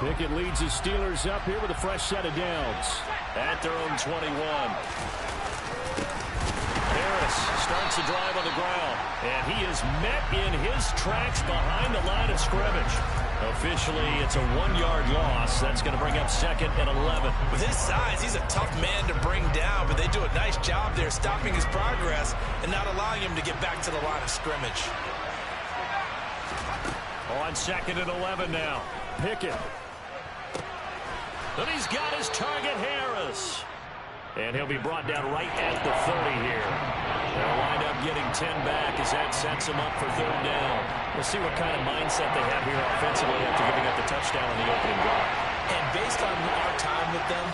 Pickett leads his Steelers up here with a fresh set of downs. At their own 21. Harris starts the drive on the ground. And he is met in his tracks behind the line of scrimmage. Officially, it's a 1-yard loss. That's going to bring up 2nd and 11. With his size, he's a tough man to bring down, but they do a nice job there stopping his progress and not allowing him to get back to the line of scrimmage. On 2nd and 11 now. Pickett. And he's got his target, Harris. And he'll be brought down right at the 30 here. They'll wind up getting 10 back as that sets them up for 3rd down. We'll see what kind of mindset they have here offensively after giving up the touchdown on the opening drive. And based on our time with them,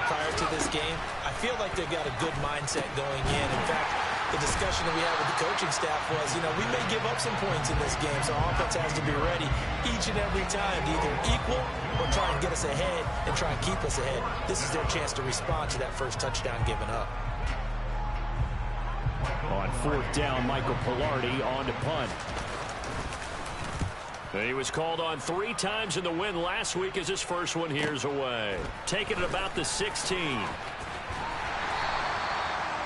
prior to this game, I feel like they've got a good mindset going in. In fact, the discussion that we had with the coaching staff was, we may give up some points in this game, so our offense has to be ready each and every time to either equal or try and get us ahead and try and keep us ahead. This is their chance to respond to that first touchdown given up. On 4th down, Michael Pilardi on to punt. He was called on 3 times in the win last week as his first one here's away. Taking it about the 16.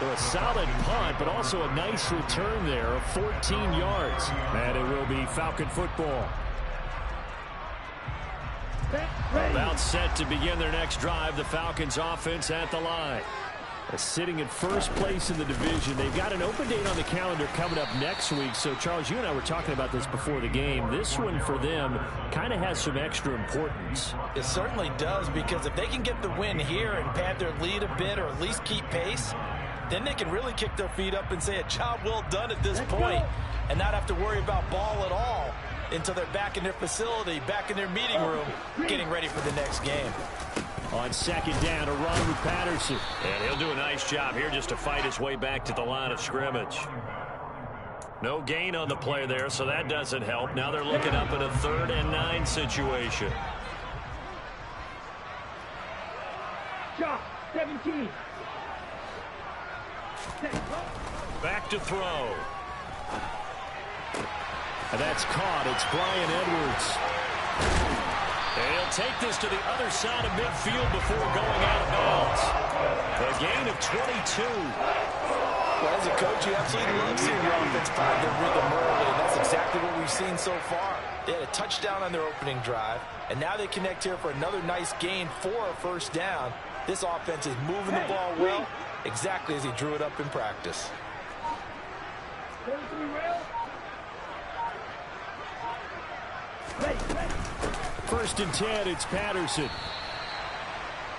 So a solid punt, but also a nice return there of 14 yards. And it will be Falcon football. About set to begin their next drive, the Falcons offense at the line. Sitting in first place in the division. They've got an open date on the calendar coming up next week. So, Charles, you and I were talking about this before the game. This one for them kind of has some extra importance. It certainly does, because if they can get the win here and pad their lead a bit or at least keep pace, then they can really kick their feet up and say a job well done at this point and not have to worry about ball at all until they're back in their facility, back in their meeting room, getting ready for the next game. On 2nd down, a run with Patterson. And he'll do a nice job here just to fight his way back to the line of scrimmage. No gain on the play there, so that doesn't help. Now they're looking up at a 3rd and 9 situation. Shot, 17. Back to throw. And that's caught. It's Bryan Edwards. And he'll take this to the other side of midfield before going out of bounds. A gain of 22. Well, as a coach, you absolutely love seeing your offense find their rhythm early, and that's exactly what we've seen so far. They had a touchdown on their opening drive, and now they connect here for another nice gain for a 1st down. This offense is moving the ball well, exactly as he drew it up in practice. 1st and 10, it's Patterson.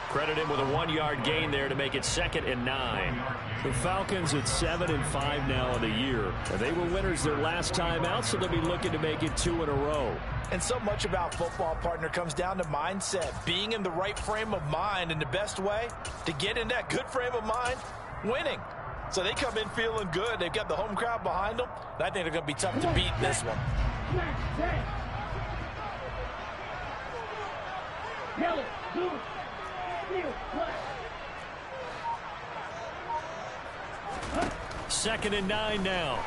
Credit him with a 1-yard gain there to make it 2nd and 9. The Falcons at 7 and 5 now on the year. And they were winners their last time out, so they'll be looking to make it 2 in a row. And so much about football, partner, comes down to mindset, being in the right frame of mind, and the best way to get in that good frame of mind, winning. So they come in feeling good. They've got the home crowd behind them, and I think they're going to be tough to beat in this one. Yellow, blue, steel, black. 2nd and 9 now.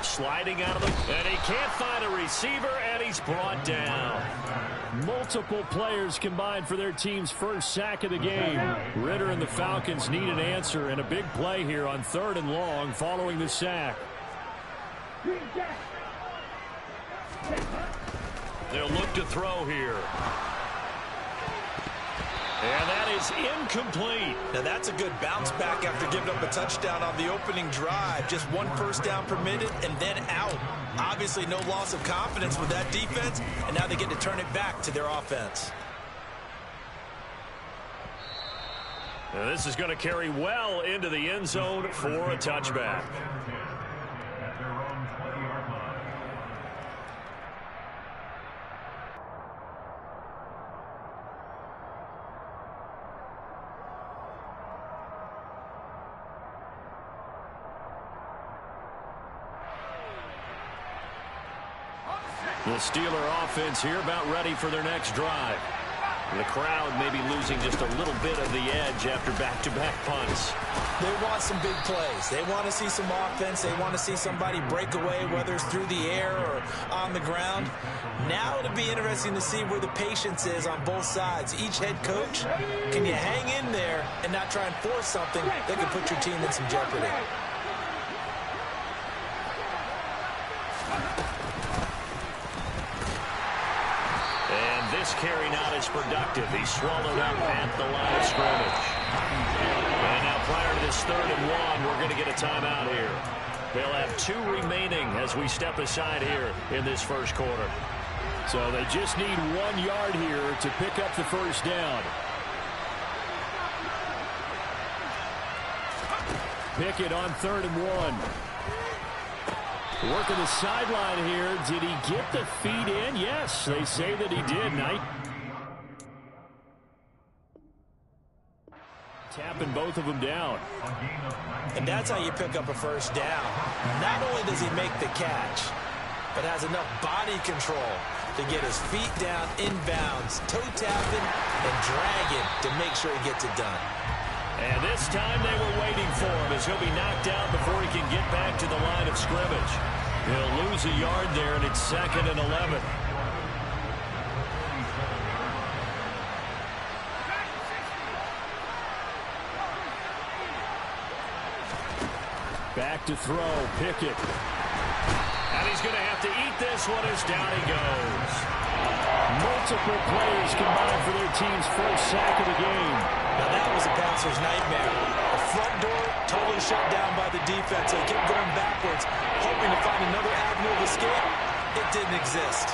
Sliding out of the... And he can't find a receiver, and he's brought down. Multiple players combined for their team's first sack of the game. Ridder and the Falcons need an answer, and a big play here on 3rd and long following the sack. They'll look to throw here. And that is incomplete. Now that's a good bounce back after giving up a touchdown on the opening drive. Just 1 first down permitted and then out. Obviously no loss of confidence with that defense, and now they get to turn it back to their offense. Now this is going to carry well into the end zone for a touchback. The Steeler offense here about ready for their next drive. The crowd may be losing just a little bit of the edge after back-to-back punts. They want some big plays. They want to see some offense. They want to see somebody break away, whether it's through the air or on the ground. Now it'll be interesting to see where the patience is on both sides. Each head coach, can you hang in there and not try and force something that could put your team in some jeopardy? This carry not as productive. He's swallowed up at the line of scrimmage. And now prior to this 3rd and 1, we're going to get a timeout here. They'll have 2 remaining as we step aside here in this first quarter. So they just need 1 yard here to pick up the first down. Pickett on 3rd and 1. Working the sideline here. Did he get the feet in? Yes, they say that he did, Knight. Tapping both of them down. And that's how you pick up a first down. Not only does he make the catch, but has enough body control to get his feet down inbounds, toe tapping and dragging to make sure he gets it done. And this time they were waiting for him as he'll be knocked down before he can get back to the line of scrimmage. He'll lose a yard there, and it's 2nd and 11. Back to throw, Pickett. And he's going to have to eat this one as down he goes. Multiple players combined for their team's first sack of the game. Now that was a passer's nightmare. The front door totally shut down by the defense. They kept going backwards, hoping to find another avenue of escape. It didn't exist.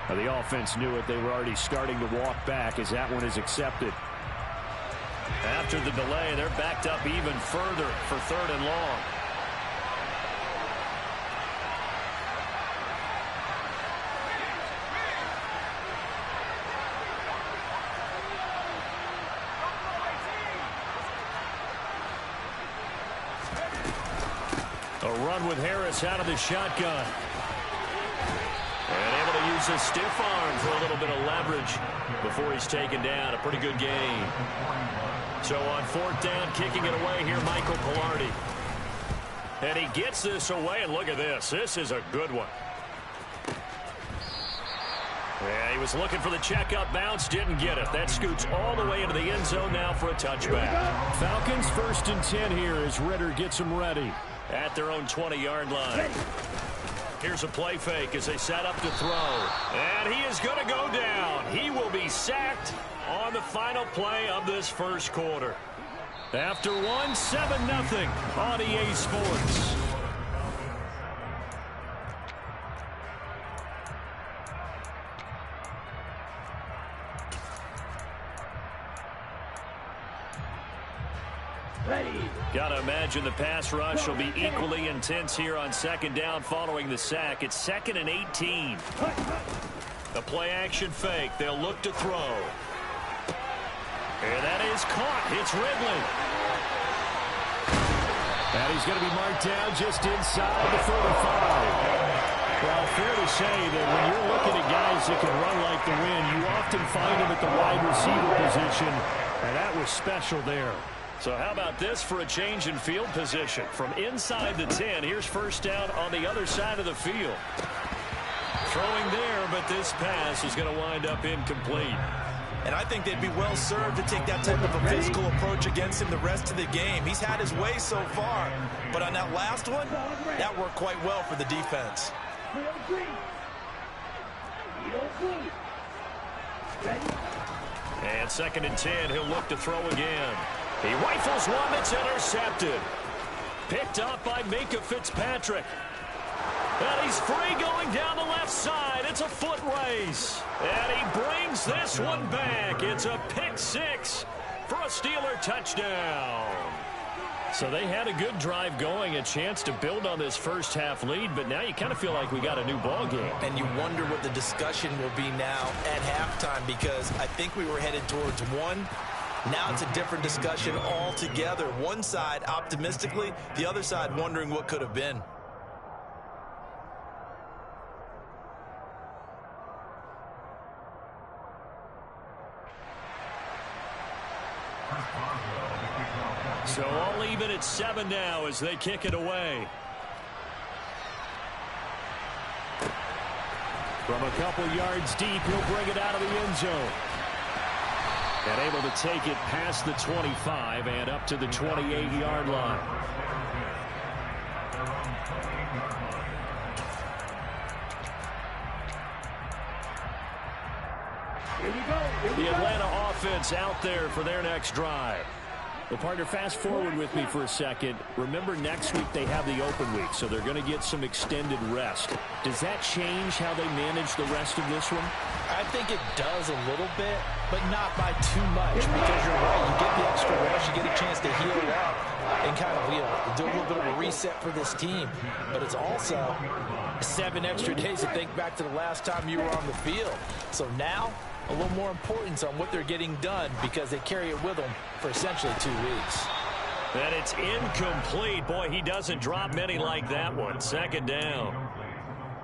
Now the offense knew it. They were already starting to walk back as that one is accepted. After the delay, they're backed up even further for 3rd and long. A run with Harris out of the shotgun. And able to use his stiff arm for a little bit of leverage before he's taken down. A pretty good gain. So on 4th down, kicking it away here, Michael Palardy. And he gets this away, and look at this. This is a good one. Yeah, he was looking for the checkout bounce, didn't get it. That scoots all the way into the end zone now for a touchback. Falcons 1st and 10 here as Ritter gets them ready. At their own 20-yard line. Here's a play fake as they set up to throw. And he is going to go down. He will be sacked on the final play of this first quarter. After 7-0 on EA Sports. Got to imagine the pass rush will be equally intense here on 2nd down following the sack. It's 2nd and 18. The play action fake. They'll look to throw. And that is caught. It's Ridley. And he's going to be marked down just inside the 35. Well, fair to say that when you're looking at guys that can run like the wind, you often find them at the wide receiver position, and that was special there. So how about this for a change in field position? From inside the 10, here's 1st down on the other side of the field. Throwing there, but this pass is going to wind up incomplete. And I think they'd be well served to take that type of a physical approach against him the rest of the game. He's had his way so far, but on that last one, that worked quite well for the defense. And 2nd and 10, he'll look to throw again. He rifles one that's intercepted. Picked up by Minkah Fitzpatrick. And he's free going down the left side. It's a foot race. And he brings this one back. It's a pick 6 for a Steeler touchdown. So they had a good drive going, a chance to build on this first half lead, but now you kind of feel like we got a new ball game. And you wonder what the discussion will be now at halftime, because I think we were headed towards one. Now it's a different discussion altogether. One side optimistically, the other side wondering what could have been. So all even at 7 now as they kick it away. From a couple yards deep, he'll bring it out of the end zone. And able to take it past the 25 and up to the 28-yard line. Here we go. The Atlanta offense out there for their next drive. Well, partner, fast forward with me for a second. Remember, next week they have the open week, so they're going to get some extended rest. Does that change how they manage the rest of this one? I think it does a little bit, but not by too much, because you're right. You get the extra rest, you get a chance to heal up and kind of do a little bit of a reset for this team. But it's also 7 extra days to think back to the last time you were on the field. So now, a little more importance on what they're getting done, because they carry it with them for essentially 2 weeks. And it's incomplete. Boy, he doesn't drop many like that one. Second down.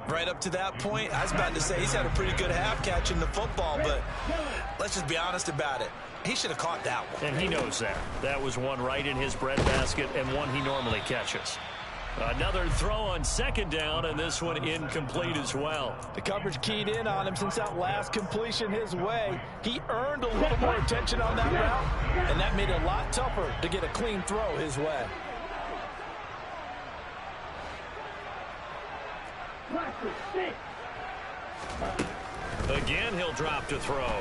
Right up to that point, I was about to say he's had a pretty good half catching the football, but let's just be honest about it. He should have caught that one. And he knows that. That was one right in his breadbasket and one he normally catches. Another throw on second down, and this one incomplete as well. The coverage keyed in on him since that last completion his way. He earned a little more attention on that route, and that made it a lot tougher to get a clean throw his way. Again, he'll drop to throw.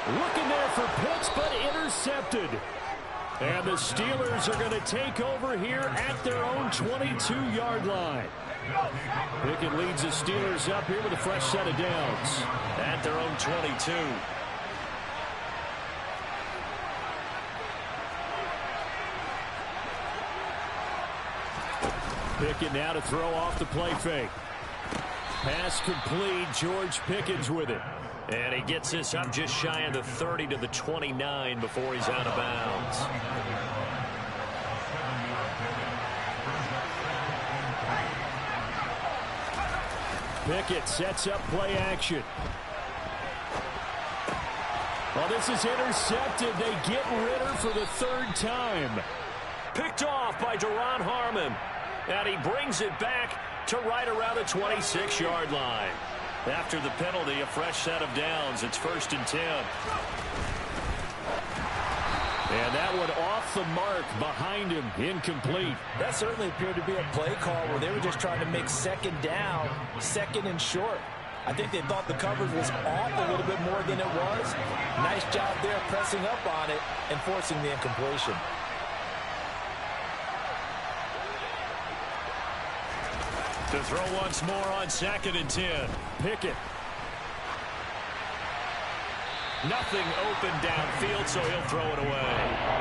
Looking there for Pitts, but intercepted. And the Steelers are going to take over here at their own 22-yard line. Pickett leads the Steelers up here with a fresh set of downs. At their own 22. Pickett now to throw off the play fake. Pass complete. George Pickens with it. And he gets this up just shy of the 30 to the 29 before he's out of bounds. Pickett sets up play action. Well, this is intercepted. They get Ritter for the 3rd time. Picked off by Duron Harmon. And he brings it back to right around the 26-yard line. After the penalty, a fresh set of downs. It's 1st and 10. And that one off the mark behind him, incomplete. That certainly appeared to be a play call where they were just trying to make second down, second and short. I think they thought the coverage was off a little bit more than it was. Nice job there pressing up on it and forcing the incompletion. To throw once more on 2nd and 10. Pickett. Nothing open downfield, so he'll throw it away.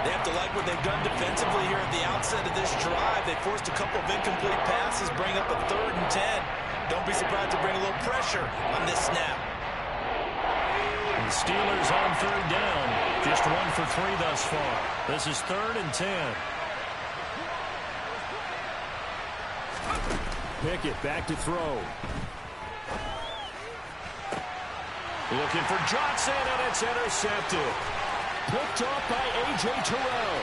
They have to like what they've done defensively here at the outset of this drive. They forced a couple of incomplete passes, bring up a 3rd and 10. Don't be surprised to bring a little pressure on this snap. The Steelers on 3rd down. Just 1 for 3 thus far. This is 3rd and 10. Pickett back to throw. Looking for Johnson, and it's intercepted. Picked off by A.J. Terrell.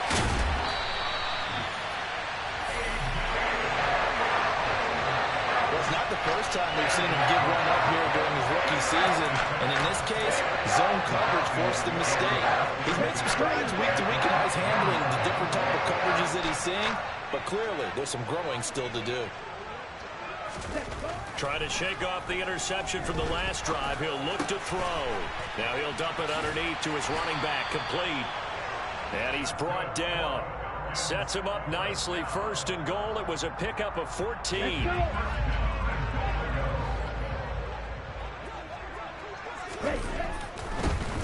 Well, it's not the first time we've seen him give one up here during his rookie season. And in this case, zone coverage forced the mistake. He's made some strides week to week in how he's handling the different type of coverages that he's seeing. But clearly, there's some growing still to do. Trying to shake off the interception from the last drive. He'll look to throw. Now he'll dump it underneath to his running back, complete. And he's brought down. Sets him up nicely. 1st and goal. It was a pickup of 14.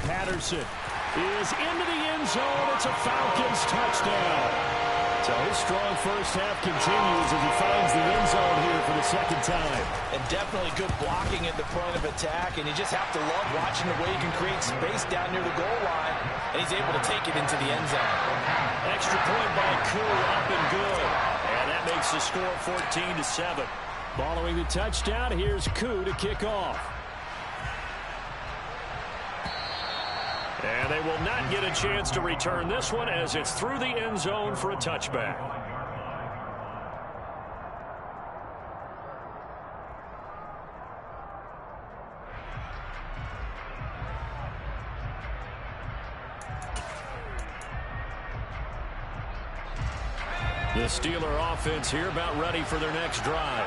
Patterson is into the end zone. It's a Falcons touchdown. So his strong first half continues as he finds the end zone here for the second time. And definitely good blocking at the point of attack, and you just have to love watching the way he can create space down near the goal line, and he's able to take it into the end zone. Extra point by Koo, up and good. And that makes the score 14-7. Following the touchdown, here's Koo to kick off. And they will not get a chance to return this one as it's through the end zone for a touchback. The Steeler offense here about ready for their next drive.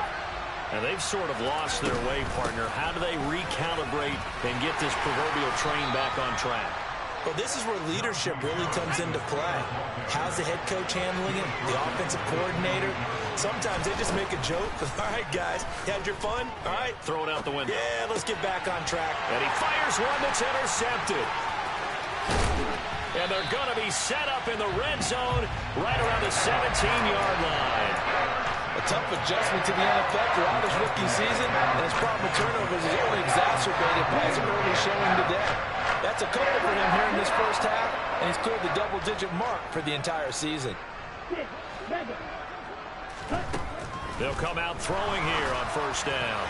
And they've sort of lost their way, partner. How do they recalibrate and get this proverbial train back on track? Well, this is where leadership really comes into play. How's the head coach handling it? The offensive coordinator? Sometimes they just make a joke. All right, guys, had your fun? All right. Throw it out the window. Yeah, let's get back on track. And he fires one that's intercepted. And they're going to be set up in the red zone right around the 17-yard line. A tough adjustment to the NFL throughout his rookie season, and his problem with turnovers is only exacerbated by his early showing today. That's a couple for him here in this first half, and he's cleared the double-digit mark for the entire season. They'll come out throwing here on first down.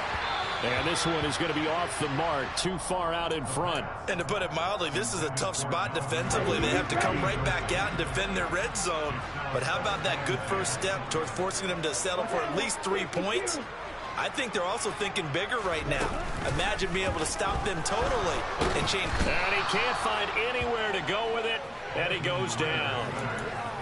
And this one is going to be off the mark, too far out in front. And to put it mildly, this is a tough spot defensively. They have to come right back out and defend their red zone. But how about that good first step towards forcing them to settle for at least 3 points? I think they're also thinking bigger right now. Imagine being able to stop them totally and change. And he can't find anywhere to go with it, and he goes down.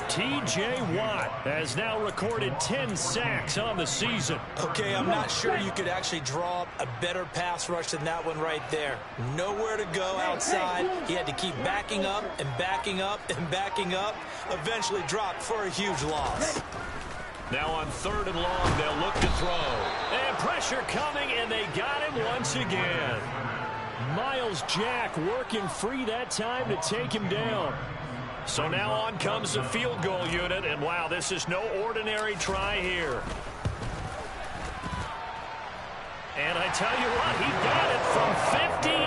T.J. Watt has now recorded 10 sacks on the season. Okay, I'm not sure you could actually draw up a better pass rush than that one right there. Nowhere to go outside. He had to keep backing up and backing up and backing up. Eventually dropped for a huge loss. Now on 3rd and long, they'll look to throw. And pressure coming, and they got him once again. Myles Jack working free that time to take him down. So now on comes the field goal unit, and wow, this is no ordinary try here. And I tell you what, he got it from 58.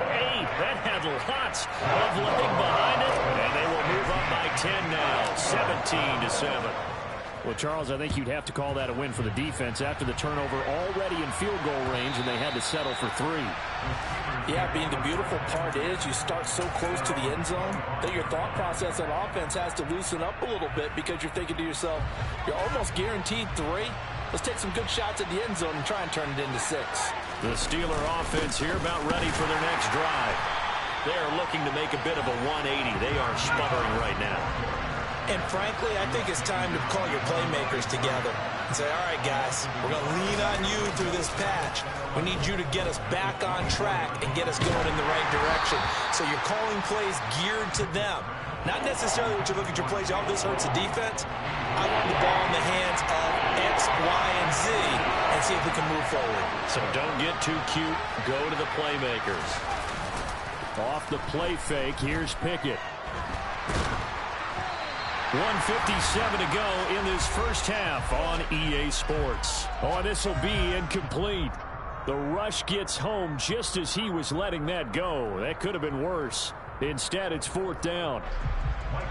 That had lots of leg behind it, and they will move up by 10 now, 17-7. Well, Charles, I think you'd have to call that a win for the defense after the turnover already in field goal range, and they had to settle for 3. Yeah, being the beautiful part is you start so close to the end zone that your thought process on offense has to loosen up a little bit because you're thinking to yourself, you're almost guaranteed 3. Let's take some good shots at the end zone and try and turn it into 6. The Steeler offense here about ready for their next drive. They are looking to make a bit of a 180. They are sputtering right now. And frankly, I think it's time to call your playmakers together and say, all right, guys, we're going to lean on you through this patch. We need you to get us back on track and get us going in the right direction. So you're calling plays geared to them. Not necessarily what you look at your plays, oh, this hurts the defense. I want the ball in the hands of X, Y, and Z and see if we can move forward. So don't get too cute. Go to the playmakers. Off the play fake, here's Pickett. 1:57 to go in this first half on EA Sports. Oh, this will be incomplete. The rush gets home just as he was letting that go. That could have been worse. Instead, it's 4th down.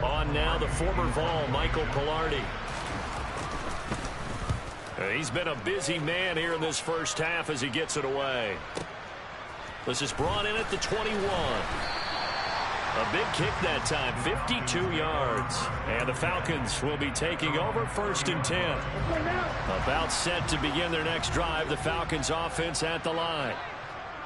On now, the former Vol, Michael Palardy. He's been a busy man here in this first half as he gets it away. This is brought in at the 21. A big kick that time, 52 yards. And the Falcons will be taking over 1st and 10. About set to begin their next drive, the Falcons offense at the line.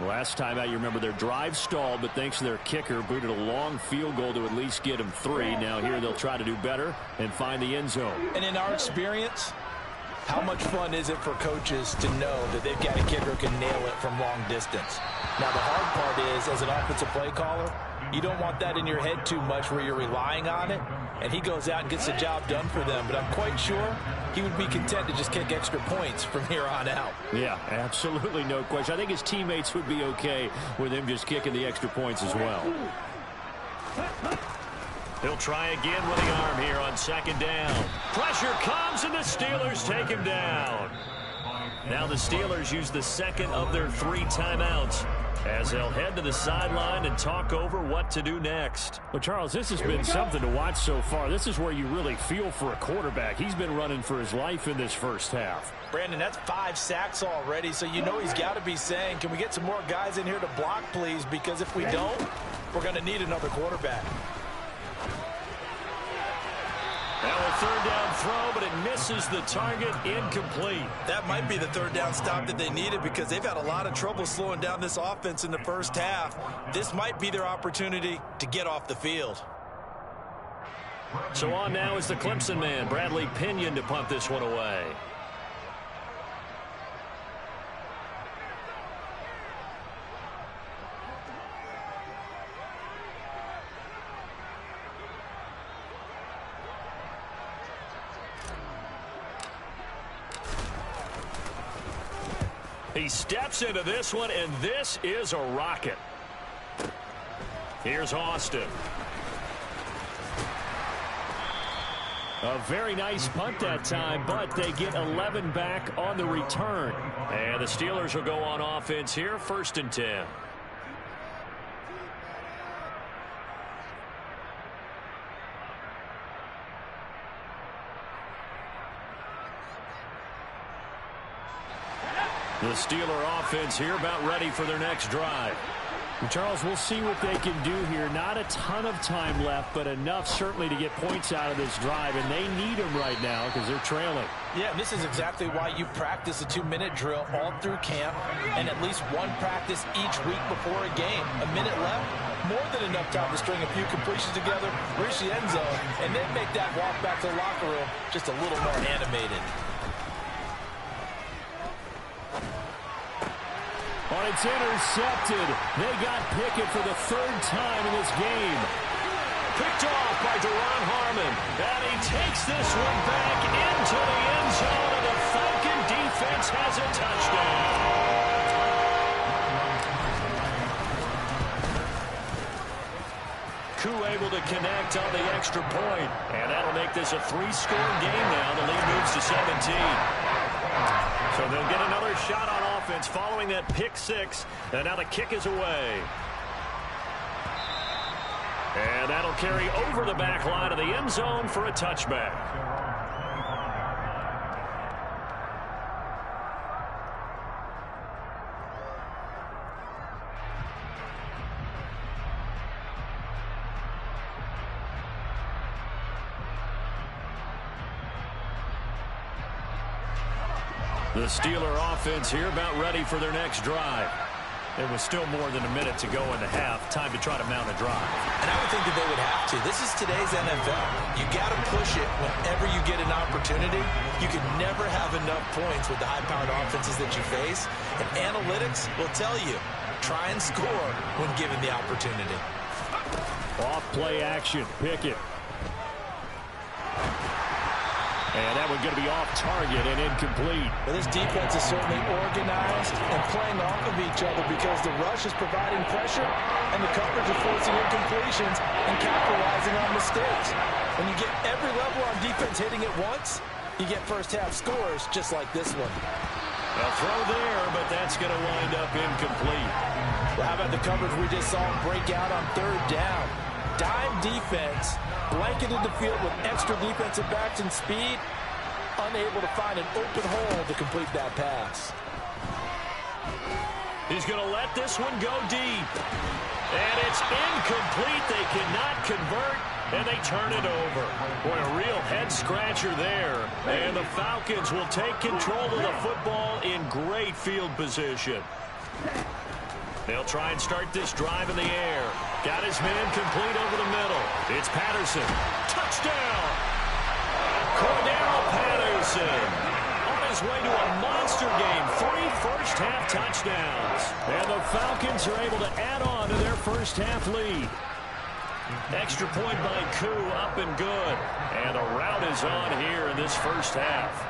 Last time out, you remember their drive stalled, but thanks to their kicker, booted a long field goal to at least get them 3. Now here they'll try to do better and find the end zone. And in our experience, how much fun is it for coaches to know that they've got a kicker who can nail it from long distance? Now the hard part is, as an offensive play caller, you don't want that in your head too much where you're relying on it, and he goes out and gets the job done for them. But I'm quite sure he would be content to just kick extra points from here on out. Yeah, absolutely no question. I think his teammates would be okay with him just kicking the extra points as well. He'll try again with the arm here on second down. Pressure comes, and the Steelers take him down. Now the Steelers use the second of their 3 timeouts as they'll head to the sideline and talk over what to do next. Well, Charles, this has been something to watch so far. This is where you really feel for a quarterback. He's been running for his life in this first half. Brandon, that's 5 sacks already, so you know he's got to be saying, can we get some more guys in here to block, please? Because if we don't, we're going to need another quarterback. Now a third down throw, but it misses the target, incomplete. That might be the third down stop that they needed because they've had a lot of trouble slowing down this offense in the first half. This might be their opportunity to get off the field. So on now is the Clemson man, Bradley Pinion, to punt this one away. He steps into this one, and this is a rocket. Here's Austin. A very nice punt that time, but they get 11 back on the return. And the Steelers will go on offense here, 1st and 10. The Steeler offense here about ready for their next drive. And Charles, we'll see what they can do here. Not a ton of time left, but enough certainly to get points out of this drive, and they need them right now because they're trailing. Yeah, this is exactly why you practice a 2-minute drill all through camp and at least one practice each week before a game. A minute left, more than enough time to string a few completions together, reach the end zone, and then make that walk back to the locker room just a little more animated. Oh, it's intercepted. They got Pickett for the 3rd time in this game. Picked off by Duron Harmon. And he takes this one back into the end zone, and the Falcon defense has a touchdown. Koo able to connect on the extra point. And that'll make this a 3-score game now. The lead moves to 17. So they'll get another shot on offense following that pick 6. And now the kick is away. And that'll carry over the back line of the end zone for a touchback. The Steeler offense here about ready for their next drive. There was still more than a minute to go in the half. Time to try to mount a drive. And I would think that they would have to. This is today's NFL. You got to push it whenever you get an opportunity. You can never have enough points with the high-powered offenses that you face. And analytics will tell you, try and score when given the opportunity. Off play action. Pickett. And that one's going to be off target and incomplete. Well, this defense is certainly organized and playing off of each other because the rush is providing pressure and the coverage is forcing incompletions and capitalizing on mistakes. When you get every level on defense hitting it once, you get first-half scores just like this one. A throw there, but that's going to wind up incomplete. Well, how about the coverage we just saw him break out on 3rd down? Dime defense, blanketed the field with extra defensive backs and speed, unable to find an open hole to complete that pass. He's going to let this one go deep. And it's incomplete. They cannot convert, and they turn it over. Boy, a real head-scratcher there. And the Falcons will take control of the football in great field position. They'll try and start this drive in the air. Got his man complete over the middle. It's Patterson. Touchdown! Cordero Patterson on his way to a monster game. 3 first-half touchdowns. And the Falcons are able to add on to their first-half lead. Extra point by Koo, up and good. And the rout is on here in this first half.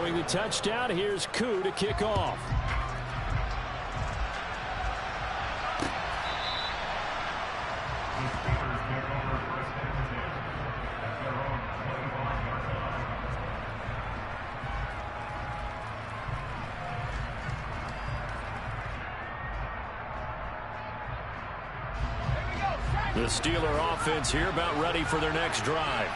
Throwing the touchdown, here's Koo to kick off. The Steeler offense here about ready for their next drive.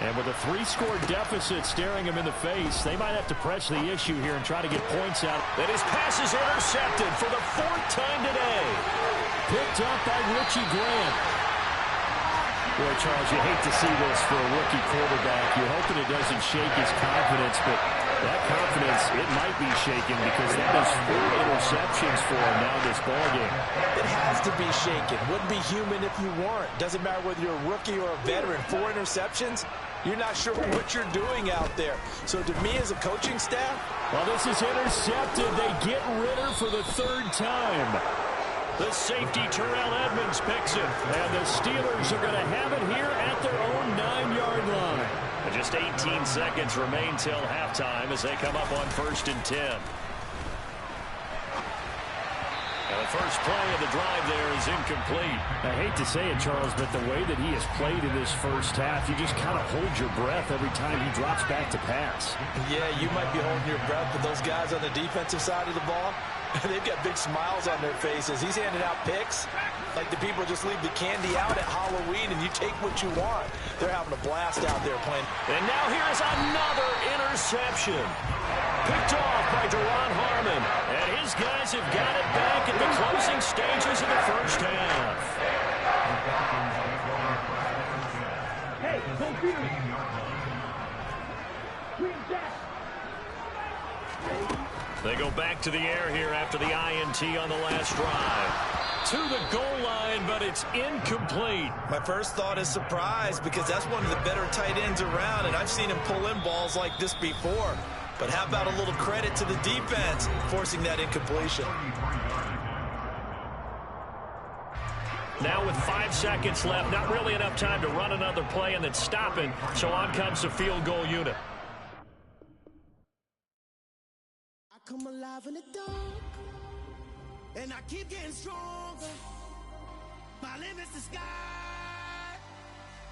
And with a 3-score deficit staring them in the face, they might have to press the issue here and try to get points out. And his pass is intercepted for the 4th time today. Picked up by Richie Grant. Boy, Charles, you hate to see this for a rookie quarterback. You're hoping it doesn't shake his confidence, but that confidence, it might be shaken because that is 4 interceptions for him now this ballgame. It has to be shaken. Wouldn't be human if you weren't. Doesn't matter whether you're a rookie or a veteran. 4 interceptions, you're not sure what you're doing out there. So to me as a coaching staff, well, this is intercepted. They get Ritter for the 3rd time. The safety, Terrell Edmonds, picks it. And the Steelers are going to have it here at their own 9-yard line. And just 18 seconds remain till halftime as they come up on 1st and 10. And the first play of the drive there is incomplete. I hate to say it, Charles, but the way that he has played in this first half, you just kind of hold your breath every time he drops back to pass. Yeah, you might be holding your breath, but those guys on the defensive side of the ball, they've got big smiles on their faces. He's handing out picks like the people just leave the candy out at Halloween and you take what you want. They're having a blast out there playing. And now here's another interception. Picked off by Duron Harmon. And his guys have got it back at the closing stages of the first half. Hey, don't beat him. They go back to the air here after the INT on the last drive. To the goal line, but it's incomplete. My first thought is surprise because that's one of the better tight ends around, and I've seen him pull in balls like this before. But how about a little credit to the defense forcing that incompletion? Now with 5 seconds left, not really enough time to run another play and then stop it. So on comes the field goal unit. Come alive in the dark, and I keep getting stronger. My limit's the sky.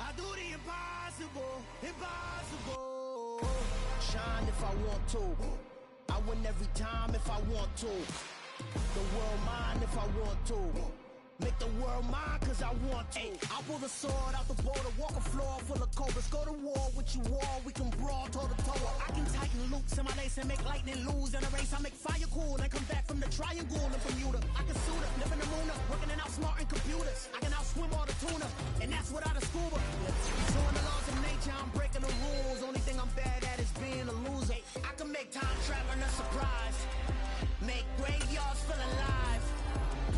I do the impossible, impossible. Shine if I want to. I win every time if I want to. The world mine if I want to. Make the world mine cause I want to. I pull the sword out the border, walk a floor full of cobras. Go to war with you all, we can brawl toe to toe. I can tighten loops in my lace and make lightning lose in a race. I make fire cool and come back from the triangle in Bermuda. I can suit up, live in the moon up, working and outsmarting computers. I can outswim all the tuna, and that's without a scuba. So in the laws of nature, I'm breaking the rules. Only thing I'm bad at is being a loser. I can make time traveling a surprise. Make graveyards feel alive.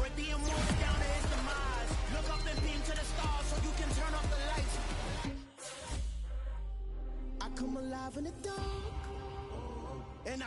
Break the immortal down to his demise. Look up and beam to the stars so you can turn off the lights. I come alive in the dark.